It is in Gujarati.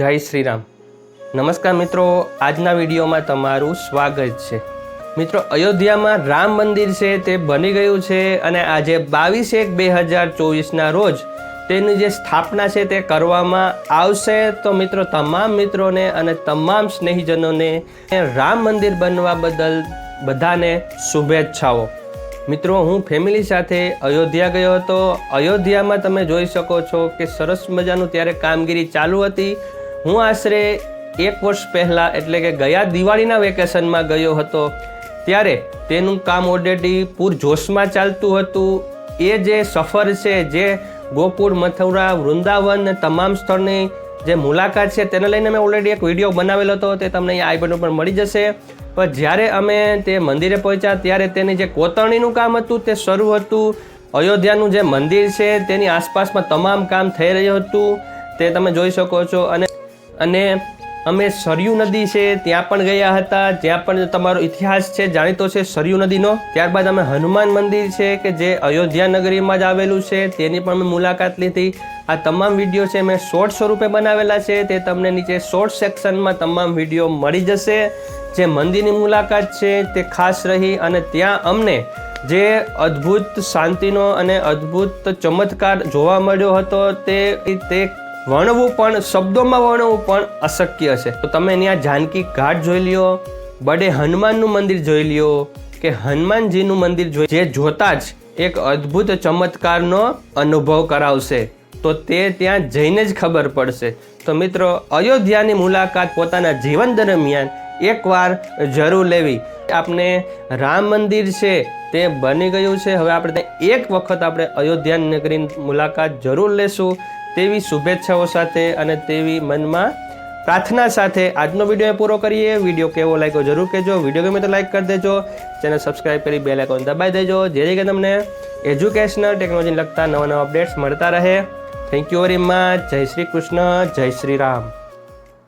જય શ્રી રામ। નમસ્કાર મિત્રો, આજના વિડીયોમાં તમારું સ્વાગત છે। મિત્રો, અયોધ્યામાં રામ મંદિર છે તે બની ગયું છે અને આજે 22/1/2024ના રોજ તેની જે સ્થાપના છે તે કરવામાં આવશે। તો મિત્રો, તમામ મિત્રોને અને તમામ સ્નેહીજનોને રામ મંદિર બનવા બદલ બધાને શુભેચ્છાઓ। મિત્રો, હું ફેમિલી સાથે અયોધ્યા ગયો હતો। અયોધ્યામાં તમે જોઈ શકો છો કે સરસ મજાનું ત્યારે કામગીરી ચાલુ હતી। હું આશરે 1 વર્ષ પહેલાં એટલે કે ગયા દિવાળીના વેકેશનમાં ગયો હતો, ત્યારે તેનું કામ ઓલરેડી પૂરજોશમાં ચાલતું હતું। એ જે સફર છે, જે ગોકુળ, મથુરા, વૃંદાવન ને તમામ સ્થળની જે મુલાકાત છે તેને લઈને મેં ઓલરેડી એક વિડીયો બનાવેલો હતો, તે તમને અહીંયા આઈ બટન પર મળી જશે। પણ જ્યારે અમે તે મંદિરે પહોંચ્યા ત્યારે તેની જે કોતરણીનું કામ હતું તે શરૂ હતું। અયોધ્યાનું જે મંદિર છે તેની આસપાસમાં તમામ કામ થઈ રહ્યું હતું, તે તમે જોઈ શકો છો। અને અમે સરયુ નદી છે ત્યાં પણ ગયા હતા, જ્યાં પણ તમારો ઇતિહાસ છે જાણીતો છે સરયુ નદીનો। ત્યારબાદ અમે હનુમાન મંદિર છે કે જે અયોધ્યા નગરીમાં જ આવેલું છે તેની પણ અમે મુલાકાત લીધી। આ તમામ વિડીયો છે મેં શોર્ટ સ્વરૂપે બનાવેલા છે, તે તમને નીચે શોર્ટ સેક્શનમાં તમામ વિડીયો મળી જશે। જે મંદિરની મુલાકાત છે તે ખાસ રહી અને ત્યાં અમને જે અદ્ભુત શાંતિનો અને અદ્ભુત ચમત્કાર જોવા મળ્યો હતો તે વર્ણવું પણ, શબ્દોમાં વર્ણવું પણ અશક્ય છે। તો તમે ત્યાં જાનકી ઘાટ જોઈ લ્યો, બડે હનુમાનનું મંદિર જોઈ લ્યો કે હનુમાનજીનું મંદિર જોઈ, જે જોતા જ એક અદ્ભુત ચમત્કારનો અનુભવ કરાવશે। તો તે ત્યાં જઈને જ ખબર પડશે। તો મિત્રો, અયોધ્યાની મુલાકાત પોતાના જીવન દરમિયાન એકવાર જરૂર લેવી। આપણે રામ મંદિર છે તે બની ગયું છે, હવે આપણે એક વખત આપણે અયોધ્યા નગરીની મુલાકાત જરૂર લેશું, તેવી શુભેચ્છાઓ સાથે અને તેવી મનમાં પ્રાર્થના સાથે આજનો વિડીયો પૂરો કરીએ। વિડીયો કેવો લાગ્યો જરૂર કહેજો, વિડીયો ગમે તો લાઈક કરી દેજો, ચેનલ સબસ્ક્રાઈબ કરી બેલ આઇકોન દબાવી દેજો, જેથી કરીને તમને એજ્યુકેશનલ ટેકનોલોજીને લગતા નવા અપડેટ્સ મળતા રહે। Thank you very much. જય શ્રી કૃષ્ણ, જય શ્રી રામ।